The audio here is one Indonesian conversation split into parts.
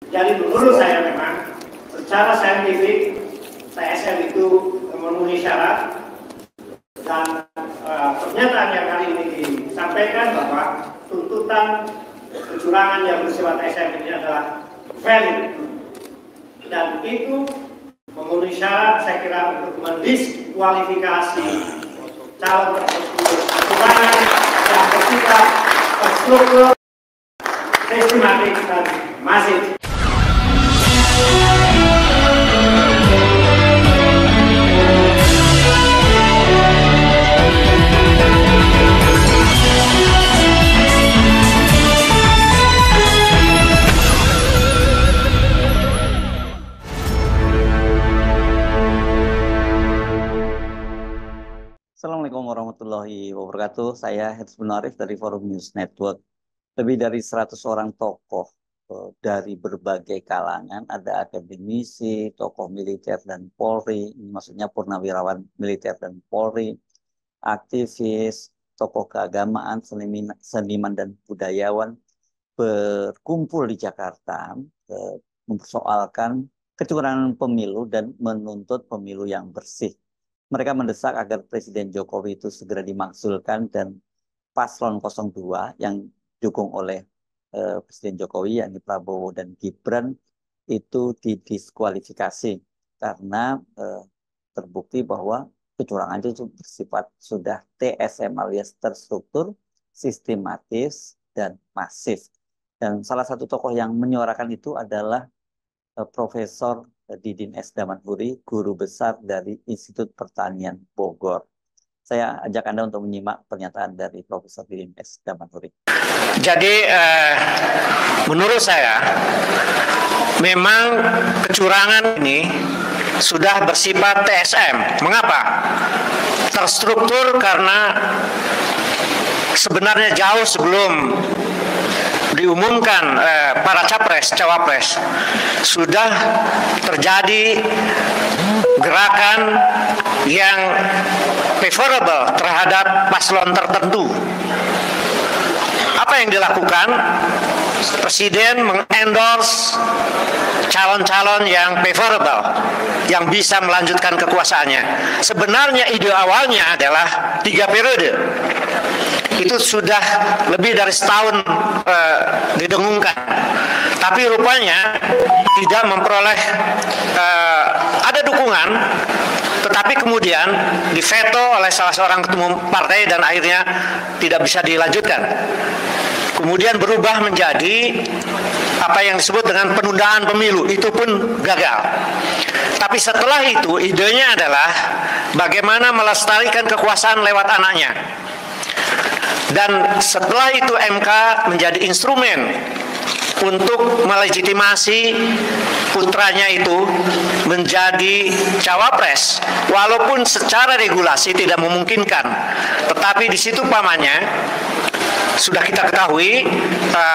Jadi menurut saya memang secara saintifik TSM itu memenuhi syarat, dan pernyataan yang hari ini disampaikan bahwa tuntutan kecurangan yang bersifat TSM ini adalah valid, dan itu memenuhi syarat saya kira untuk mendiskualifikasi calon kecurangan yang bersifat terstruktur, sistematik dan masif. Assalamualaikum warahmatullahi wabarakatuh. Saya Hetzbun Arif dari Forum News Network. Lebih dari 100 orang tokoh dari berbagai kalangan, ada akademisi, tokoh militer dan Polri, maksudnya purnawirawan militer dan Polri, aktivis, tokoh keagamaan, seniman dan budayawan berkumpul di Jakarta mempersoalkan kecurangan pemilu dan menuntut pemilu yang bersih. Mereka mendesak agar Presiden Jokowi itu segera dimakzulkan dan paslon 02 yang didukung oleh Presiden Jokowi, yakni Prabowo dan Gibran, itu didiskualifikasi karena terbukti bahwa kecurangan itu bersifat sudah TSM alias terstruktur, sistematis, dan masif. Dan salah satu tokoh yang menyuarakan itu adalah Profesor Didin S. Damanhuri, guru besar dari Institut Pertanian Bogor. Saya ajak Anda untuk menyimak pernyataan dari Profesor Didin S. Damanhuri. Jadi menurut saya memang kecurangan ini sudah bersifat TSM. Mengapa? Terstruktur karena sebenarnya jauh sebelum diumumkan para cawapres sudah terjadi gerakan yang favorable terhadap paslon tertentu. Apa yang dilakukan? Presiden mengendorse calon-calon yang favorable, yang bisa melanjutkan kekuasaannya. Sebenarnya ide awalnya adalah 3 periode. Itu sudah lebih dari setahun didengungkan, tapi rupanya tidak memperoleh ada dukungan, tetapi kemudian diveto oleh salah seorang ketua umum partai dan akhirnya tidak bisa dilanjutkan. Kemudian berubah menjadi apa yang disebut dengan penundaan pemilu, itu pun gagal. Tapi setelah itu idenya adalah bagaimana melestarikan kekuasaan lewat anaknya. Dan setelah itu MK menjadi instrumen untuk melegitimasi putranya itu menjadi cawapres, walaupun secara regulasi tidak memungkinkan. Tetapi di situ pamannya sudah kita ketahui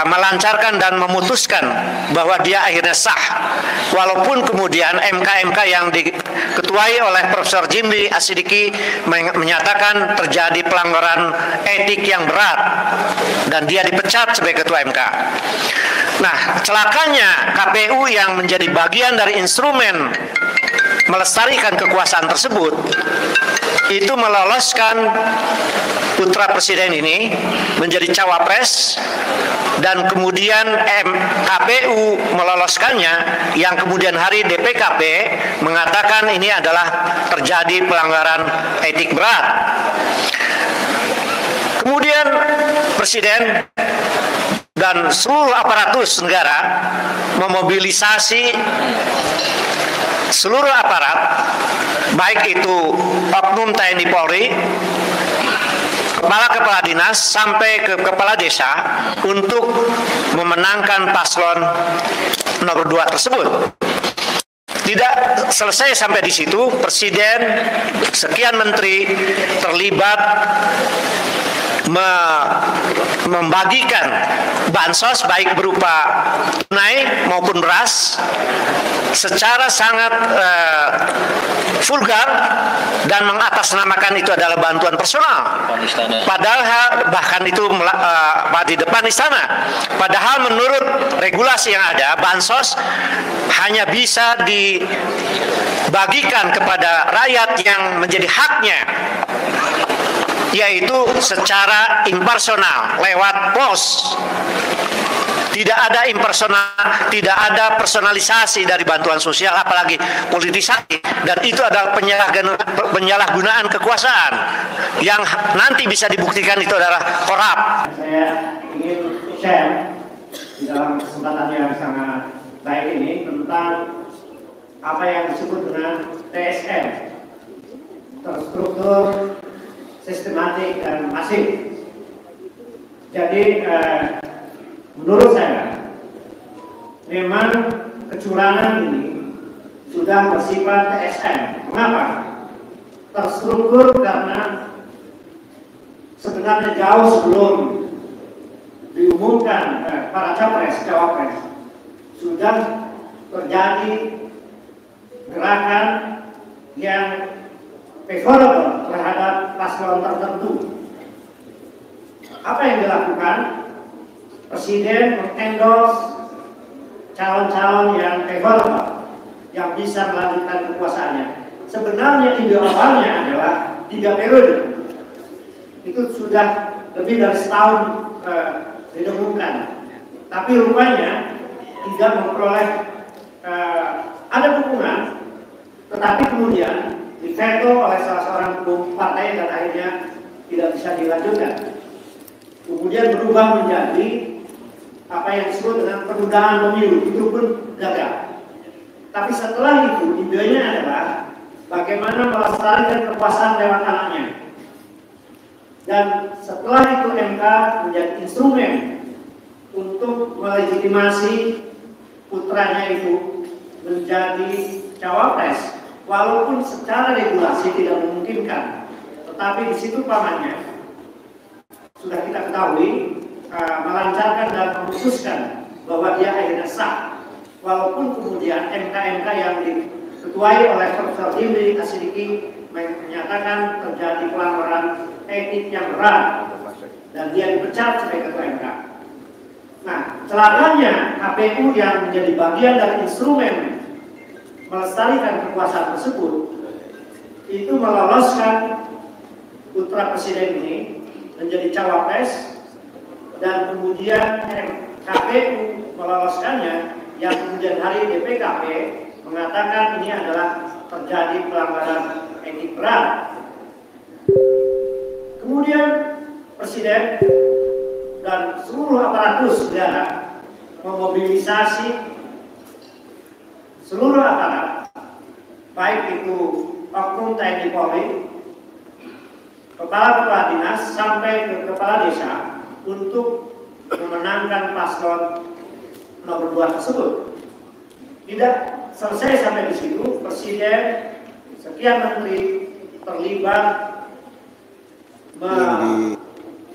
melancarkan dan memutuskan bahwa dia akhirnya sah, walaupun kemudian MK yang diketuai oleh Profesor Jimli Asidiki menyatakan terjadi pelanggaran etik yang berat dan dia dipecat sebagai ketua MK. Nah, celakanya KPU yang menjadi bagian dari instrumen melestarikan kekuasaan tersebut itu meloloskan putra presiden ini menjadi cawapres, dan kemudian KPU meloloskannya, yang kemudian hari DPKP mengatakan ini adalah terjadi pelanggaran etik berat. Kemudian presiden dan seluruh aparatus negara memobilisasi seluruh aparat, baik itu oknum TNI Polri, kepala dinas sampai ke kepala desa, untuk memenangkan paslon nomor 2 tersebut. Tidak selesai sampai di situ, presiden, sekian menteri terlibat membagikan bansos baik berupa tunai maupun beras secara sangat vulgar dan mengatasnamakan itu adalah bantuan personal. Padahal bahkan itu di depan istana. Padahal menurut regulasi yang ada, bansos hanya bisa dibagikan kepada rakyat yang menjadi haknya, yaitu secara impersonal lewat pos. Tidak ada impersonal, tidak ada personalisasi dari bantuan sosial, apalagi politisasi, dan itu adalah penyalahgunaan kekuasaan yang nanti bisa dibuktikan itu adalah korup. Saya ingin share di dalam kesempatan yang sangat baik ini tentang apa yang disebut dengan TSM, terstruktur, sistematik, dan masif. Jadi menurut saya memang kecurangan ini sudah bersifat TSM. Mengapa? Terstruktur karena sebenarnya jauh sebelum diumumkan para capres, cawapres, sudah terjadi gerakan yang favorable terhadap paslon tertentu. Apa yang dilakukan? Presiden mengendorse calon-calon yang favorable, yang bisa melanjutkan kekuasaannya. Sebenarnya ide awalnya adalah 3 periode. Itu sudah lebih dari setahun didengungkan. Tapi rupanya tidak memperoleh ada dukungan, tetapi kemudian diveto oleh salah seorang ketua partai dan akhirnya tidak bisa dilanjutkan. Kemudian berubah menjadi apa yang disebut dengan penundaan pemilu, itu pun gagal. Tapi setelah itu idenya adalah bagaimana melestarikan kekuasaan lewat anaknya. Dan setelah itu MK menjadi instrumen untuk melegitimasi putranya itu menjadi cawapres, walaupun secara regulasi tidak memungkinkan. Tetapi di situ pamannya sudah kita ketahui melancarkan dan memutuskan bahwa dia akhirnya sah, walaupun kemudian MK-MK yang diketuai oleh Profesor Dimri Asidiki menyatakan terjadi pelanggaran etik yang berat dan dia dipecat sebagai ketua MK. Nah, celakanya KPU yang menjadi bagian dari instrumen melestarikan kekuasaan tersebut itu meloloskan putra presiden ini menjadi cawapres, dan kemudian KPU meloloskannya, yang kemudian hari DPKP mengatakan ini adalah terjadi pelanggaran etik berat. Kemudian Presiden dan seluruh aparatus negara memobilisasi seluruh aparat, baik itu oknum TNI Polri, kepala dinas sampai ke kepala desa, untuk memenangkan paslon nomor 2 tersebut. Tidak selesai sampai di situ, Presiden, sekian menteri terlibat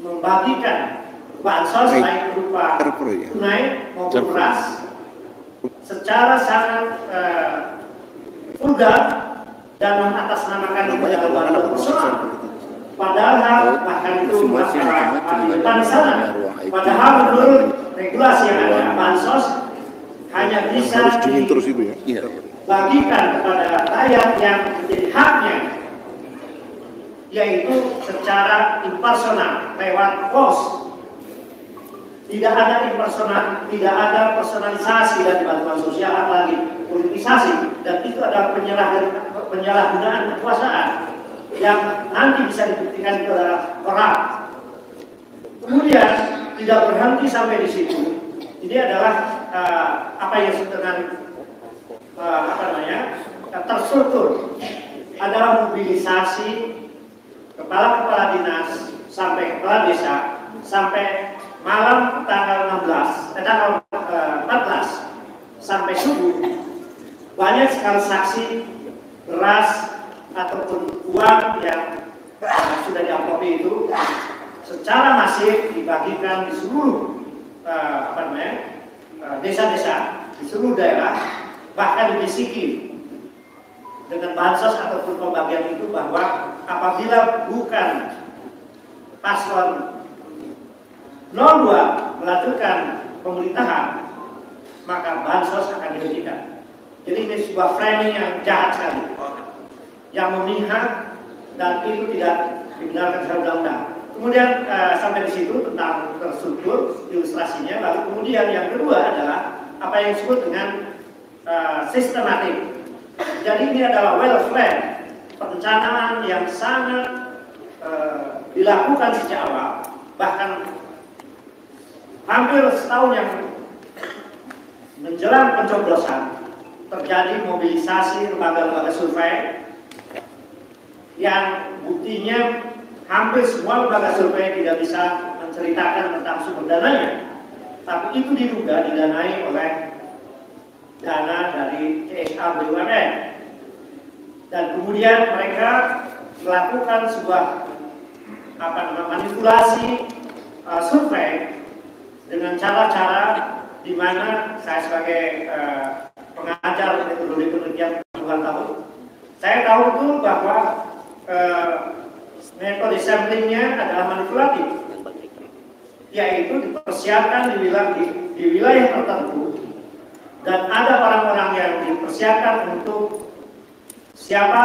membagikan bansos baik berupa tunai maupun beras secara sangat vulgar dan mengatasnamakan kepada bantuan personal. Padahal bahkan itu masalah di depan sana. Padahal menurut regulasi yang ada, bansos hanya bisa dibagikan kepada rakyat yang menjadi haknya, yaitu secara impersonal lewat pos. Tidak ada impersonal, tidak ada personalisasi dari bantuan sosial, apalagi politisasi, dan itu adalah penyalahgunaan kekuasaan yang nanti bisa dibuktikan itu adalah korup. Kemudian tidak berhenti sampai di situ. Ini adalah apa yang disebut dengan terstruktur, adalah mobilisasi kepala dinas sampai kepala desa sampai malam tanggal 14 sampai subuh. Banyak sekali saksi beras ataupun uang yang sudah diamplopi itu secara masif dibagikan di seluruh desa-desa, di seluruh daerah, bahkan dibisiki dengan bansos ataupun pembagian itu bahwa apabila bukan paslon 02 melanjutkan pemerintahan, maka bansos akan dihentikan. Jadi ini sebuah framing yang jahat sekali, yang memihak, dan itu tidak dibenarkan secara undang-undang. Kemudian sampai di situ tentang terstruktur ilustrasinya. Lalu kemudian yang kedua adalah apa yang disebut dengan sistematik. Jadi ini adalah well planned, perencanaan yang sangat dilakukan sejak awal, bahkan hampir setahun yang menjelang pencoblosan terjadi mobilisasi lembaga-lembaga survei yang buktinya hampir semua lembaga survei tidak bisa menceritakan tentang sumber dananya, tapi itu diduga didanai oleh dana dari CSR BUMN, dan kemudian mereka melakukan sebuah manipulasi survei dengan cara-cara di mana saya sebagai pengajar metodologi penelitian puluhan tahun, saya tahu betul bahwa metode samplingnya adalah manipulatif, yaitu dipersiapkan di wilayah tertentu, dan ada orang-orang yang dipersiapkan untuk siapa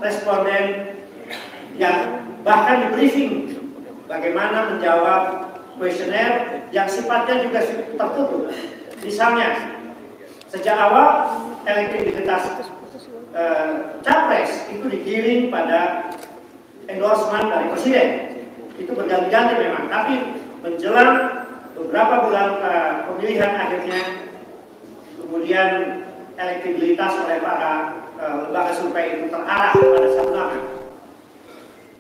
responden yang bahkan di briefing bagaimana menjawab kuesioner yang sifatnya juga tertutup. Misalnya, sejak awal elektabilitas capres itu digiring pada endorsement dari presiden. Itu berganti-ganti memang, tapi menjelang beberapa bulan pemilihan akhirnya kemudian elektabilitas oleh para lembaga survei itu terarah pada satu nama.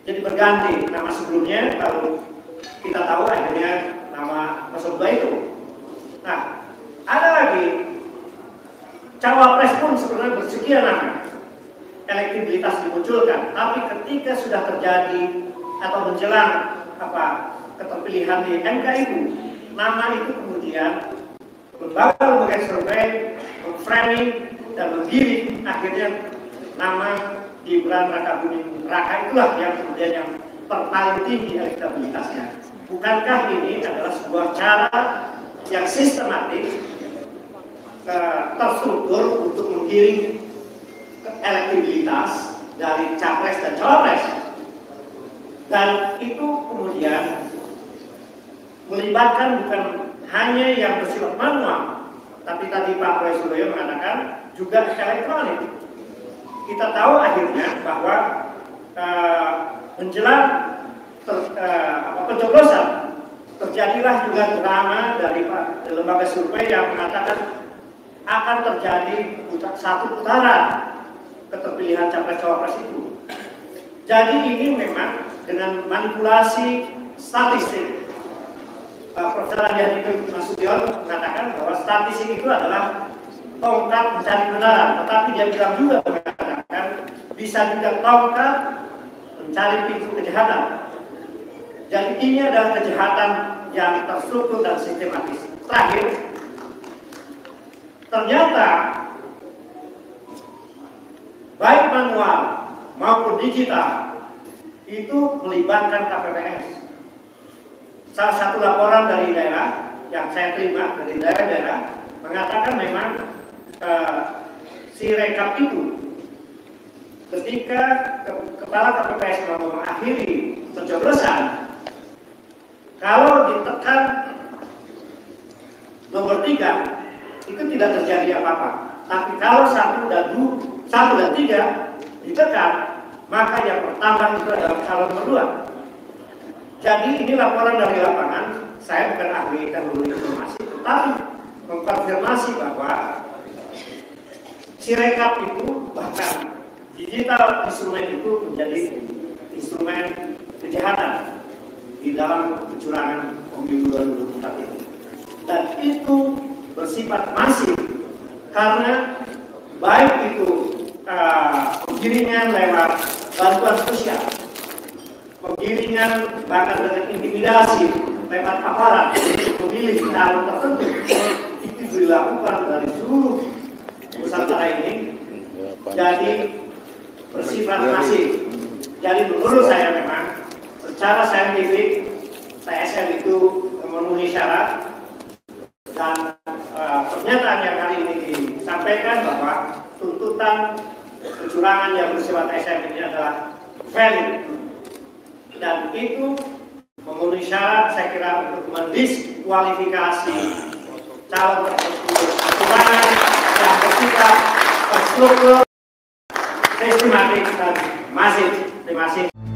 Jadi berganti nama sebelumnya, lalu kita tahu akhirnya nama 02 itu. Nah, ada lagi cawapres pun sebenarnya bersekian nama elektabilitas dimunculkan, tapi ketika sudah terjadi atau menjelang keterpilihan di MK itu, nama itu kemudian lembaga survei memframing dan menggiring akhirnya nama Gibran Rakabuming Raka itulah yang kemudian yang terpaling tinggi elektabilitasnya. Bukankah ini adalah sebuah cara yang sistematik, terstruktur untuk menggiring elektabilitas dari capres dan cawapres, dan itu kemudian melibatkan bukan hanya yang bersifat manual, tapi tadi Pak Roy Suryo mengatakan juga elektronik. Kita tahu akhirnya bahwa menjelang pencoblosan terjadilah juga drama dari lembaga survei yang mengatakan akan terjadi satu putaran keterpilihan capres cawapres itu. Jadi ini memang dengan manipulasi statistik. Profesor Andi Nasution mengatakan bahwa statistik itu adalah tongkat mencari kebenaran, tetapi dia bilang juga mengatakan bisa juga tongkat mencari pintu kejahatan. Jadi ini adalah kejahatan yang terstruktur dan sistematis. Terakhir, ternyata baik manual maupun digital itu melibatkan KPPS. Salah satu laporan dari daerah yang saya terima dari daerah-daerah mengatakan memang si rekap itu ketika kepala KPPS mau mengakhiri pencoblosan, kalau ditekan nomor 3 itu tidak terjadi apa-apa. Tapi kalau 1 dan 3 ditekan, maka yang pertama itu adalah calon nomor 2. Jadi ini laporan dari lapangan, saya bukan ahli teknologi informasi, tetapi mengkonfirmasi bahwa si rekap itu bahkan digital instrumen itu menjadi instrumen kejahatan di dalam kecurangan pemilu 2024 ini. Dan itu bersifat masif karena baik itu penggiringan lewat bantuan sosial penggiringan bahkan dengan intimidasi lewat aparat memilih calon tertentu itu dilakukan dari seluruh Nusantara ini jadi bersifat masif. Jadi menurut saya memang secara saintifik TSN itu memenuhi syarat dan pernyataan yang kali ini disampaikan bahwa tuntutan kecurangan yang bersifat TSN ini adalah valid dan itu memenuhi syarat saya kira untuk mendiskualifikasi calon tersebut kecurangan yang bersifat terstruktur, sistematik dan masif. Terima kasih.